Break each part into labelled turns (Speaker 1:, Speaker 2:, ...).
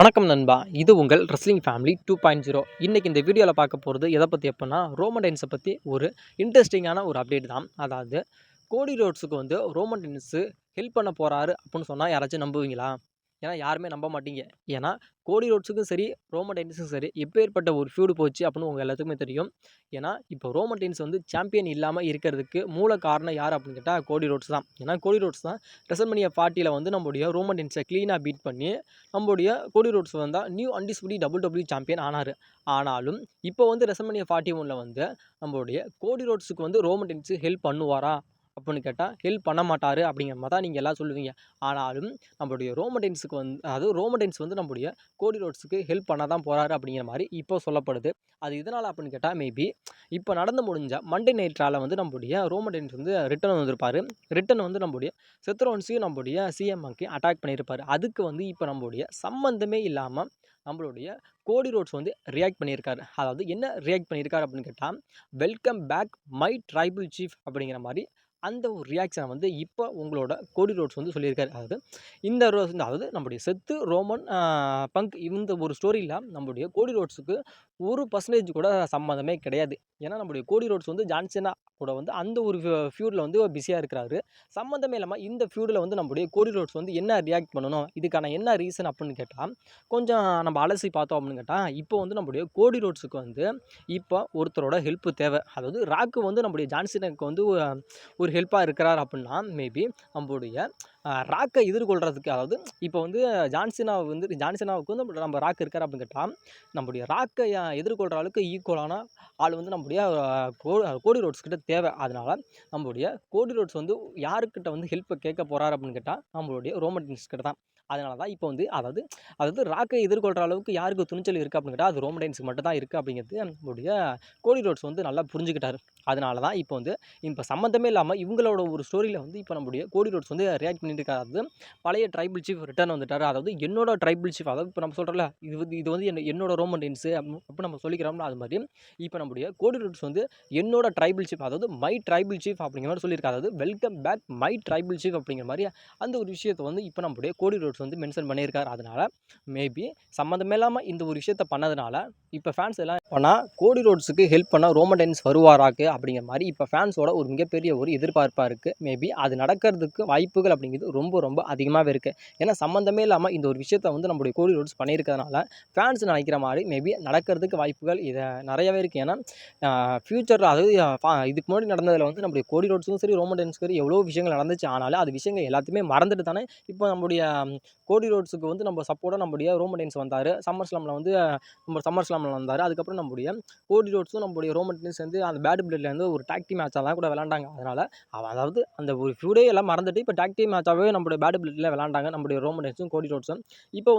Speaker 1: வணக்கம் நண்பா. இது உங்கள் ரெஸ்லிங் ஃபேமிலி 2.0. இன்னைக்கு இந்த வீடியோவில் பார்க்க போகிறது எதை பற்றி அப்படின்னா ரோமன் ரெயின்ஸை பற்றி ஒரு இன்ட்ரெஸ்டிங்கான ஒரு அப்டேட் தான். அதாவது கோடி ரோட்ஸுக்கு ரோமன் ரெயின்ஸு ஹெல்ப் பண்ண போகிறாரு அப்படின்னு சொன்னால் யாராச்சும் நம்புவீங்களா? ஏன்னா யாருமே நம்ப மாட்டீங்க. ஏன்னா கோடி ரோட்ஸுக்கும் சரி ரோமன் ரெயின்ஸுக்கும் சரி எப்பேற்பட்ட ஒரு ஃபியூடு போச்சு அப்படின்னு உங்கள் எல்லாத்துக்குமே தெரியும். ஏன்னா இப்போ ரோமன் ரெயின்ஸ் சாம்பியன் இல்லாமல் இருக்கிறதுக்கு மூல காரணம் யார் அப்படின்னு கேட்டால் கோடி ரோட்ஸ் தான். ஏன்னா கோடி ரோட்ஸ் தான் ரெசல்மனியா 40ல் நம்முடைய ரோமன் ரெயின்ஸை க்ளீனாக பீட் பண்ணி நம்முடைய Cody roads new undisputed WWE champion ஆனார். ஆனாலும் இப்போ ரெசல்மனியா 41ல் நம்மளுடைய கோடி ரோட்ஸுக்கு ரோமன் ரெயின்ஸ் ஹெல்ப் பண்ணுவாரா அப்படின்னு கேட்டால் ஹெல்ப் பண்ண மாட்டார் அப்படிங்கிற மாதிரி தான் நீங்கள் எல்லாம் சொல்லுவீங்க. ஆனாலும் நம்மளுடைய ரோமன் ரெயின்ஸுக்கு அதாவது ரோமன் ரெயின்ஸ் நம்முடைய கோடி ரோட்ஸுக்கு ஹெல்ப் பண்ண தான் போகிறாரு அப்படிங்கிற மாதிரி இப்போ சொல்லப்படுது. அது இதனால் அப்படின்னு கேட்டால் மேபி இப்போ நடந்து முடிஞ்ச மண்டே நைட் ரால நம்முடைய ரோமன் ரெயின்ஸ் ரிட்டன் வந்திருப்பார். ரிட்டன் நம்முடைய செத் ரோலின்ஸையும் நம்முடைய சிஎம்க்கு அட்டாக் பண்ணியிருப்பார். அதுக்கு இப்போ நம்முடைய சம்மந்தமே இல்லாமல் நம்மளுடைய கோடி ரோட்ஸ் ரியாக்ட் பண்ணியிருக்காரு. அதாவது என்ன ரியாக்ட் பண்ணியிருக்காரு அப்படின்னு கேட்டால் welcome back my tribal chief அப்படிங்கிற மாதிரி அந்த ஒரு ரியாக்ஷனை இப்போ உங்களோட கோடி ரோட்ஸ் சொல்லியிருக்காரு. அதாவது இந்த அதாவது நம்முடைய செத்து ரோமன் பங்க் இந்த ஒரு ஸ்டோரியில் நம்முடைய கோடி ரோட்ஸுக்கு 1% கூட சம்மந்தமே கிடையாது. ஏன்னா நம்முடைய கோடி ரோட்ஸ் ஜான்சனா கூட அந்த ஒரு ஃபியூடில் பிஸியாக இருக்கிறாரு. சம்மந்தமே இல்லாமல் இந்த ஃபியூடில் நம்முடைய கோடி ரோட்ஸ் என்ன ரியாக்ட் பண்ணணும், இதுக்கான என்ன ரீசன் அப்படின்னு கேட்டால் கொஞ்சம் நம்ம அலசி பார்த்தோம் அப்படின்னு கேட்டால் இப்போ நம்முடைய கோடி ரோட்ஸுக்கு இப்போ ஒருத்தரோட ஹெல்ப்பு தேவை. அதாவது ராக்கு நம்முடைய ஜான்சனுக்கு ஒரு ஹெல்ப்பாக இருக்கிறார் அப்படின்னா மேபி நம்மளுடைய ராக்கை எதிர்கொள்கிறதுக்கு அதாவது இப்போ ஜான்சனாவுக்கு நம்ம ராக் இருக்கார் அப்படின்னு கேட்டால் நம்முடைய ராக்கை எதிர்கொள்கிற அளவுக்கு ஈக்குவலான ஆள் நம்முடைய கோடி ரோட்ஸ் கிட்ட தேவை. அதனால் நம்மளுடைய கோடி ரோட்ஸ் யாருக்கிட்ட ஹெல்ப்பை கேட்க போகிறார் அப்படின்னு கேட்டால் நம்மளுடைய ரோமன் ரெயின்ஸ் கிட்ட தான். அதனால தான் இப்போ அதாவது ராக்கை எதிர்கொள்கிற அளவுக்கு யாருக்கு துணிச்சல் இருக்குது அப்படின்னு கேட்டால் அது ரோமன் ரெயின்ஸுக்கு மட்டும் தான் இருக்குது அப்படிங்கிறது நம்மளுடைய கோடி ரோட்ஸ் நல்லா புரிஞ்சுக்கிட்டார். அதனால தான் இப்போ சம்மந்தமே இல்லாமல் இவங்களோட ஒரு ஸ்டோரியில் இப்போ நம்முடைய கோடி ரோட்ஸ் ரியாக்ட் பண்ணிட்டு இருக்காது. பழைய ட்ரைபிள் சீஃப் ரிட்டர்ன் வந்துட்டார். அதாவது என்னோட ட்ரைபிள் சீஃப், அதாவது இப்போ நம்ம சொல்கிறோம்ல இது என்னோட ரோமன் ரெயின்ஸு அப்போ நம்ம சொல்லிக்கிறோம்ல, அது மாதிரி இப்போ நம்முடைய கோடி ரோட்ஸ் என்னோட ட்ரைபிள் சீஃப், அதாவது மை ட்ரைபிள் சீஃப் அப்படிங்கிற மாதிரி சொல்லியிருக்காரு. அதாவது welcome back my tribal chief அப்படிங்கிற மாதிரி அந்த ஒரு விஷயத்தை இப்போ நம்முடைய கோடி ரோட்ஸ் மென்ஷன் பண்ணியிருக்காரு. அதனால் மேபி சம்மந்தமே இல்லாமல் இந்த ஒரு விஷயத்தை பண்ணதுனால இப்போ ஃபேன்ஸ் எல்லாம் ஆனால் கோடி ரோட்ஸுக்கு ஹெல்ப் பண்ணால் ரோமன் ரெயின்ஸ் வருவாராக்கு அப்படிங்கிற மாதிரி இப்போ ஃபேன்ஸோட ஒரு மிகப்பெரிய ஒரு எதிர்பார்ப்பாக இருக்குது. மேபி அது நடக்கிறதுக்கு வாய்ப்புகள் அப்படிங்கிறது ரொம்ப ரொம்ப அதிகமாகவே இருக்குது. ஏன்னா சம்மந்தமே இல்லாமல் இந்த ஒரு விஷயத்தை நம்மளுடைய கோடி ரோட்ஸ் பண்ணியிருக்கிறதுனால ஃபேன்ஸ் நினைக்கிற மாதிரி மேபி நடக்கிறதுக்கு வாய்ப்புகள் இதை நிறையவே இருக்குது. ஏன்னா ஃப்யூச்சரில் அதாவது இதுக்கு முன்னாடி நடந்ததில் நம்மளுடைய கோடி ரோட்ஸுக்கும் சரி ரோமன் ரெயின்ஸுக்கும் சரி எவ்வளோ விஷயங்கள் நடந்துச்சு. ஆனாலும் அது விஷயங்கள் எல்லாத்தையுமே மறந்துட்டு தானே இப்போ நம்முடைய கோடி ரோட்ஸுக்கு நம்ம சப்போர்ட்டாக நம்முடைய ரோமன் ரெயின்ஸ் வந்தார். சம்மர் ஸ்லாமில் வந்தார். அதுக்கப்புறம் நம்முடைய கோடி ரோட்ஸும் நம்முடைய ரோமன் ரெயின்ஸ் அந்த பேட் பிளட்லேருந்து ஒரு டாக் டீம் மேட்சாக கூட விளாண்டாங்க. அதனால் அதாவது அந்த ஒரு ஃபியூடே எல்லாம் மறந்துட்டு இப்போ டாக் டீம் மேட்சாகவே நம்முடைய பேட் பிளட்டில் விளாண்டாங்க நம்முடைய ரோமன் ரெயின்ஸும் கோடி ரோட்ஸும். இப்போ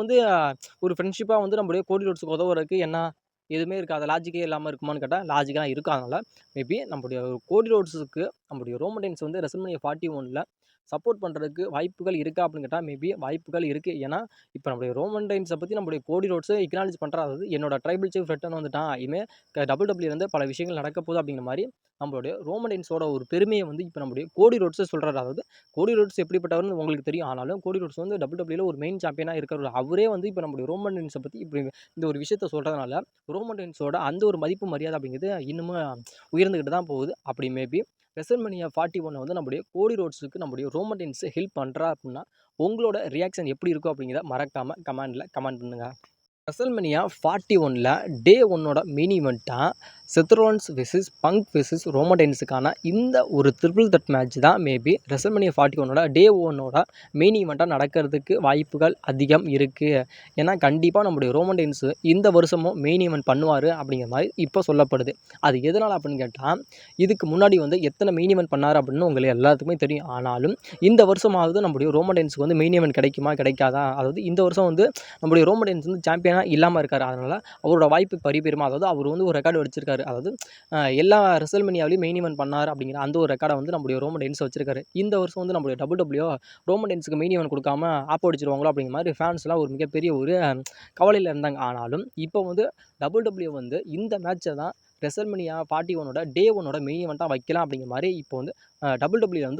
Speaker 1: ஒரு ஃப்ரெண்ட்ஷிப்பாக நம்முடைய கோடி ரோட்ஸுக்கு உதவுறதுக்கு என்ன எதுவுமே இருக்காது, லாஜிக்கே இல்லாமல் இருக்குமான்னு கேட்டால் லாஜிக்காக இருக்கும். அதனால் மேபி நம்முடைய கோடி ரோட்ஸுக்கு நம்முடைய ரோமன் ரெயின்ஸ் ரெசல்மனியா 41ல் சப்போர்ட் பண்ணுறதுக்கு வாய்ப்புகள் இருக்கா அப்படின்னு கேட்டால் மேபி வாய்ப்புகள் இருக்குது. ஏன்னா இப்போ நம்முடைய ரோமன் ரெயின்ஸை பற்றி நம்முடைய கோடி ரோட்ஸை இக்னாலஜ் பண்ணுறாது. என்னோட ட்ரைபிள் சீஃப் ரிட்டர்ன் வந்துட்டான், இனிமேல் WWE பல விஷயங்கள் நடக்க போகுது அப்படிங்கிற மாதிரி நம்மளுடைய ரோமன் ரெயின்ஸோட ஒரு பெருமையை இப்போ நம்முடைய கோடி ரோட்ஸை சொல்கிறாரு. அதாவது கோடி ரோட்ஸ் எப்படிப்பட்டவர்னு உங்களுக்கு தெரியும். ஆனாலும் கோடி ரோட்ஸ் WWE ஒரு மெயின் சாம்பியனாக இருக்கிறவர். அவரே இப்போ நம்முடைய ரோமன் ரெயின்ஸை பற்றி இப்படி இந்த ஒரு விஷயத்த சொல்கிறதுனால ரோமன் ரெயின்ஸோட அந்த ஒரு மதிப்பு மரியாதை அப்படிங்கிறது இன்னமும் உயர்ந்துக்கிட்டு தான் போகுது. அப்படி மேபி ரெசல்மனியா 41 நம்முடைய கோடி ரோட்ஸுக்கு நம்முடைய ரோமன் ரெயின்ஸ் ஹெல்ப் பண்ணுறா அப்படின்னா உங்களோட ரியாக்ஷன் எப்படி இருக்கும் அப்படிங்கிறத மறக்காமல் கமெண்ட் பண்ணுங்கள். ரெசல்மனியா 41ல் டே 1ஓட மெயின் ஈவெண்ட்டாக Seth Rollins versus Punk versus Roman ரெயின்ஸுக்கான இந்த ஒரு ட்ரிபிள் த்ரெட் மேட்ச் தான் மேபி ரெசல்மனியா 41ஓட டே 1ஓட மெயின் ஈவெண்ட்டாக நடக்கிறதுக்கு வாய்ப்புகள் அதிகம் இருக்குது. ஏன்னா கண்டிப்பாக நம்முடைய ரோமன் ரெயின்ஸ் இந்த வருஷமும் மெயின் ஈவெண்ட் பண்ணுவார் அப்படிங்கிற மாதிரி இப்போ சொல்லப்படுது. அது எதனால் அப்படின்னு கேட்டால் இதுக்கு முன்னாடி எத்தனை மெயின் ஈவெண்ட் பண்ணார் அப்படின்னு உங்களுக்கு எல்லாத்துக்குமே தெரியும். ஆனாலும் இந்த வருஷமாவது நம்முடைய ரோமன் ரெயின்ஸுக்கு மெயின் ஈவெண்ட் கிடைக்குமா கிடைக்காதா, அதாவது இந்த வருஷம் நம்முடைய ரோமன் ரெயின்ஸ் சாம்பியனாக இல்லாமல் இருக்கார். அதனால் அவரோட வாய்ப்பு பரிபெருமா, அதாவது அவர் ஒரு ரெக்கார்டு வச்சிருக்காரு. அதாவது எல்லா ரெசல்மனியாவிலையும் மெயின் ஈவெண்ட் பண்ணார் அப்படிங்கிற அந்த ஒரு ரெக்கார்டை நம்முடைய ரோமன் ரெயின்ஸ் வச்சிருக்காரு. இந்த வருஷம் நம்முடைய WWE ரோமன் ரெயின்ஸுக்கு மெயின் ஈவெண்ட் கொடுக்காம ஆப் அடிச்சிருவாங்களோ அப்படிங்கிற மாதிரி ஃபேன்ஸ்லாம் ஒரு மிகப்பெரிய ஒரு கவலையில் இருந்தாங்க. ஆனாலும் இப்போ WWE இந்த மேட்சை தான் ரெசல்மனியா 41ஓட டே 1ஓட மெயின் ஈவெண்ட்டாக வைக்கலாம் அப்படிங்கிற மாதிரி இப்போ WWE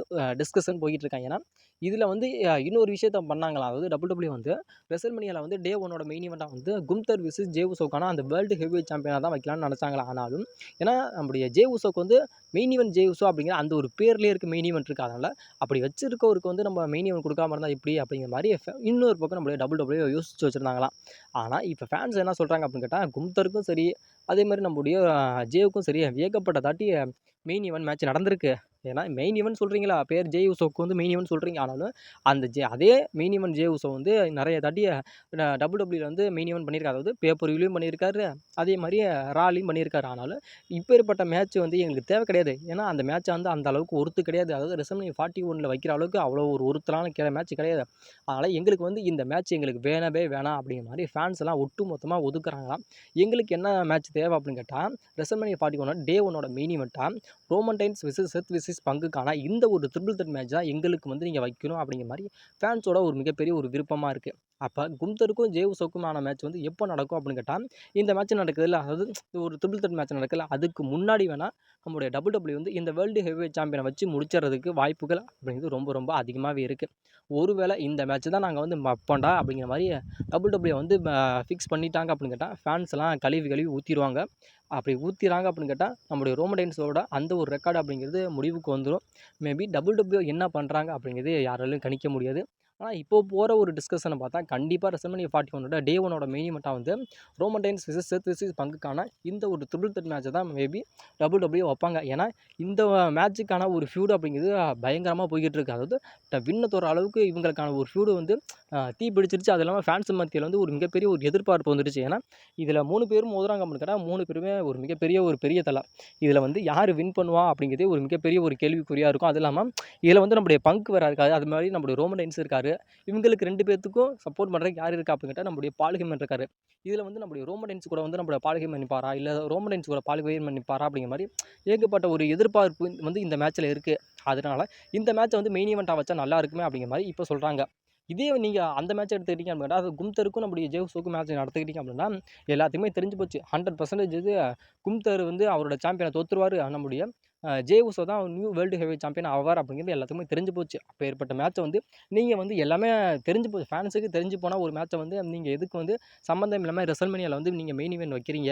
Speaker 1: டிஸ்கஷன் போய்கிட்டு இருக்காங்க. ஏன்னா இதில் வந்து இன்னொரு விஷயத்த பண்ணாங்களாம். அதாவது WWE வந்து ரெசல்மனியால வந்து டே 1ஓட மெயின் ஈவெண்ட்டா வந்து கும்தர் விசஸ் ஜே உசோக்கான அந்த வேர்ல்டு ஹெவிவெயிட் சாம்பியனா தான் வைக்கலாம்னு நினச்சாங்களா. ஆனாலும் ஏன்னா நம்முடைய ஜே உசோக்கு வந்து மெயின் ஈவென்ட் ஜே உசோ அப்படிங்கிற அந்த ஒரு பேர்லேயே இருக்க மெயின் ஈவென்ட் இருக்கு. அதனால அப்படி வச்சிருக்கவருக்கு வந்து நம்ம மெயின் ஈவென்ட் கொடுக்காம இருந்தால் எப்படி அப்படிங்கிற மாதிரி இன்னொரு பக்கம் நம்மளுடைய WWE யோசிச்சு வச்சிருந்தாங்களாம். ஆனால் இப்போ ஃபேன்ஸ் என்ன சொல்கிறாங்க அப்படின்னு கேட்டால் கும்தருக்கும் சரி அதே மாதிரி நம்முடைய ஜேவுக்கும் சரி ஏகப்பட்ட தாட்டி மெயின் ஈவென்ட் மேட்ச் நடந்திருக்கு. ஏன்னா மெயின் ஈவென்ட் சொல்கிறீங்களா, பேர் ஜே உசோக்கு வந்து மெயின் ஈவென்ட் சொல்கிறீங்க. ஆனாலும் அந்த அதே மெயின் ஈவென்ட் ஜே உசோ வந்து நிறைய தாட்டி WWE வந்து மெயின் ஈவென்ட் பண்ணியிருக்காரு. அதாவது பேப்பர் வியூலையும் பண்ணியிருக்காரு, அதே மாதிரி ராலையும் பண்ணியிருக்காரு. ஆனாலும் இப்பேற்பட்ட மேட்ச் வந்து எங்களுக்கு தேவை கிடையாது. ஏன்னா அந்த மேட்ச் வந்து அந்த அளவுக்கு ஒர்த்து கிடையாது. அதாவது ரெசல்மனியா 41 வைக்கிற அளவுக்கு அவ்வளோ ஒரு ஒர்த்தலான மேட்ச் கிடையாது. அதனால் எங்களுக்கு வந்து இந்த மேட்ச் எங்களுக்கு வேணவே வேணாம் அப்படிங்கிற மாதிரி ஃபேன்ஸ் எல்லாம் ஒட்டு மொத்தமாக ஒதுக்குறாங்களாம். எங்களுக்கு என்ன மேட்ச் தேவை அப்படின்னு கேட்டால் ரெசல்மனியா 41 டே 1ஓட மெயின் ஈவெண்ட்டாக Roman Reigns versus Seth versus பங்குக்கான இந்த ஒரு ட்ரிபிள் த்ரெட் மேட்ச் தான் எங்களுக்கு வந்து நீங்கள் வைக்கணும் அப்படிங்கிற மாதிரி ஃபேன்ஸோட ஒரு மிகப்பெரிய ஒரு விருப்பமாக இருக்குது. அப்போ கும்தருக்கும் ஜே உசோக்குமான மேட்ச் வந்து எப்போ நடக்கும் அப்படின்னு கேட்டால் இந்த மேட்ச் நடக்குதுல்ல, அதாவது ஒரு ட்ரிபிள் த்ரெட் மேட்ச் நடக்குதுல்ல, அதுக்கு முன்னாடி வேணால் நம்முடைய WWE வந்து இந்த வேர்ல்டு ஹெவிவெயிட் சாம்பியனை வச்சு முடிச்சிடறதுக்கு வாய்ப்புகள் அப்படிங்கிறது ரொம்ப ரொம்ப அதிகமாகவே இருக்குது. ஒருவேளை இந்த மேட்ச் தான் நாங்கள் வந்து வைப்போண்டா அப்படிங்கிற மாதிரி WWE வந்து ஃபிக்ஸ் பண்ணிட்டாங்க அப்படின்னு கேட்டால் ஃபேன்ஸ் எல்லாம் கழுவி ஊற்றிடுவாங்க. அப்படி ஊற்றிறாங்க அப்படின்னு கேட்டால் நம்முடைய ரோமன் ரெயின்ஸோட அந்த ஒரு ரெக்கார்டு அப்படிங்கிறது முடிவுக்கு வந்துடும். மேபி WWE என்ன பண்ணுறாங்க அப்படிங்கிறது யாராலையும் கணிக்க முடியாது. ஆனால் இப்போ போகிற ஒரு டிஸ்கஷனை பார்த்தா கண்டிப்பாக ரெசல்மனியா 41ஓட டே 1ஓட மெயின் ஈவெண்ட்டாக வந்து Roman Reigns versus Seth versus பங்குக்கான இந்த ஒரு ட்ரிபிள் த்ரெட் மேட்ச்சை தான் மேபி WWE வைப்பாங்க. ஏன்னா இந்த மேட்ச்சுக்கான ஒரு ஃபியூடு அப்படிங்கிறது பயங்கரமாக போய்கிட்டு இருக்கு. அதாவது வின்ன தோற அளவுக்கு இவங்களுக்கான ஒரு ஃபியூடு வந்து தீ பிடிச்சிருச்சு. அது இல்லாமல் ஃபேன்ஸ் மத்தியில் வந்து ஒரு மிகப்பெரிய ஒரு எதிர்பார்ப்பு வந்துடுச்சு. ஏன்னா இதில் 3 பேரும் மோதுறாங்க அப்படின்னு கேட்டால் 3 பேருமே ஒரு மிகப்பெரிய ஒரு பெரிய தலை. இதில் வந்து யார் வின் பண்ணுவா அப்படிங்கிறதே ஒரு மிகப்பெரிய ஒரு கேள்விக்குறியாக இருக்கும். அது இல்லாமல் இதில் வந்து நம்முடைய பங்க் வேறு இருக்காது. அது மாதிரி நம்முடைய ரோமன் ரெயின்ஸ் இருக்காரு. இவங்களுக்கு 2 பேத்துக்கும் சப்போர்ட் பண்ணுறதுக்கு யார் இருக்கா அப்படின்னு கேட்டால் நம்முடைய பால் ஹெமன் இருக்காரு. இதில் வந்து நம்முடைய ரோமன் ரெயின்ஸ் கூட வந்து நம்மளுடைய பால் ஹெமன் நிற்பாரா, இல்லை ரோமன் ரெயின்ஸ் கூட பால் ஹெமன் நிற்பாரா அப்படிங்கிற மாதிரி ஏகப்பட்ட ஒரு எதிர்பார்ப்பு வந்து இந்த மேட்ச்சில் இருக்குது. அதனால இந்த மேட்ச்சை வந்து மெயின் ஈவெண்ட்டாக வச்சா நல்லா இருக்குமே அப்படிங்கிற மாதிரி இப்போ சொல்கிறாங்க. இதே நீங்கள் அந்த மேட்ச் எடுத்துக்கிட்டீங்க அப்படின்னா அது கும்தருக்கும் நம்முடைய ஜே உசோக்கும் மேட்ச் நடத்துக்கிட்டீங்க அப்படின்னா எல்லாத்துக்குமே தெரிஞ்சு போச்சு. 100% இது கும்தர் வந்து அவரோட சாம்பியனை தோற்றுருவார். நம்முடைய ஜே உசோ தான் நியூ வேர்ல்டு ஹெவிவெயிட் சாம்பியன் ஆவார் அப்படிங்கிறது எல்லாத்துக்குமே தெரிஞ்சு போச்சு. அப்போ ஏற்பட்ட மேட்ச்சை வந்து நீங்கள் வந்து எல்லாமே தெரிஞ்சு போச்சு. ஃபேன்ஸுக்கு தெரிஞ்சு போனால் ஒரு மேட்ச்சை வந்து நீங்கள் எதுக்கு வந்து சம்மந்தம் இல்லாமல் ரெசல்மனியாவில் வந்து நீங்கள் மெயின் ஈவென்ட் வைக்கிறீங்க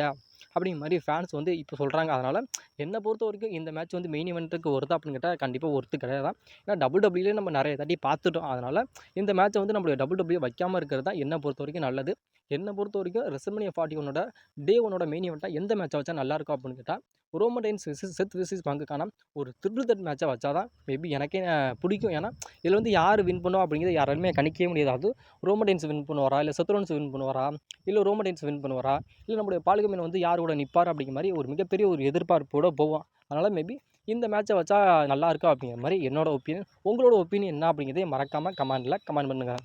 Speaker 1: அப்படிங்கிற மாதிரி ஃபேன்ஸ் வந்து இப்போ சொல்கிறாங்க. அதனால் என்னை பொறுத்த வரைக்கும் இந்த மேட்ச் வந்து மெயின் ஈவெண்ட்டுக்கு ஒர்த்தா அப்படின்னு கேட்டால் கண்டிப்பாக ஒர்த்து கிடையாது தான். ஏன்னா WWE நம்ம நிறைய தாட்டி பார்த்துட்டோம். அதனால் இந்த மேட்ச்சை வந்து நம்மளுடைய WWE வைக்காமல் இருக்கிறது தான் என்னை பொறுத்த வரைக்கும் நல்லது. என்னை பொறுத்த வரைக்கும் ரெசல்மனியா 41ஓட டே 1ஓட மெயின் ஈவெண்ட்டாக எந்த மேட்ச்சை வச்சா நல்லாயிருக்கும் அப்படின்னு கேட்டால் Roman Reigns versus Seth versus பங்குக்கான ஒரு ட்ரிபிள் த்ரெட் மேட்சை வச்சா தான் மேபி எனக்கே பிடிக்கும். ஏன்னா இதில் வந்து யார் வின் பண்ணுவா அப்படிங்கிறத யாராலுமே கணிக்கவே முடியாது. அது ரோமன் ரெயின்ஸ் வின் பண்ணுவாரா, இல்லை செத் ரோலின்ஸ் வின் பண்ணுவாரா, இல்லை ரோமன் ரெயின்ஸ் வின் பண்ணுவாரா, இல்லை நம்முடைய பால் ஹெமன் வந்து யார் கூட நிற்பார் அப்படிங்கிற மாதிரி ஒரு மிகப்பெரிய ஒரு எதிர்பார்ப்போடு போவோம். அதனால் மேபி இந்த மேட்ச்சை வச்சா நல்லா இருக்கா அப்படிங்கிற மாதிரி என்னோட ஒப்பீனியன். உங்களோட ஒப்பீனியன் என்ன அப்படிங்கிறதே மறக்காமல் கமெண்ட் பண்ணுங்கள்.